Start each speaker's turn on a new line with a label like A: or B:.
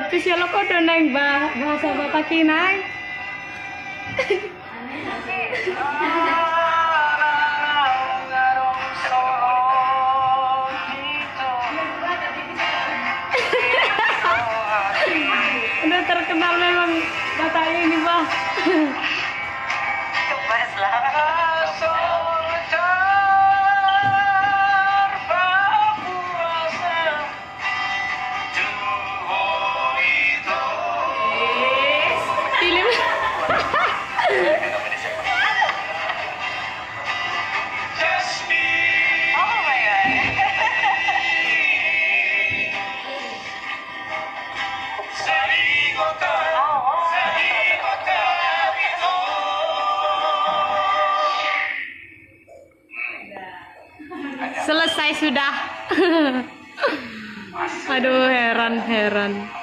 A: Itu siapa kok neng bahasa Batak Kinai. Udah terkenal memang Batak ini, Bah. Selesai sudah. Aduh, heran.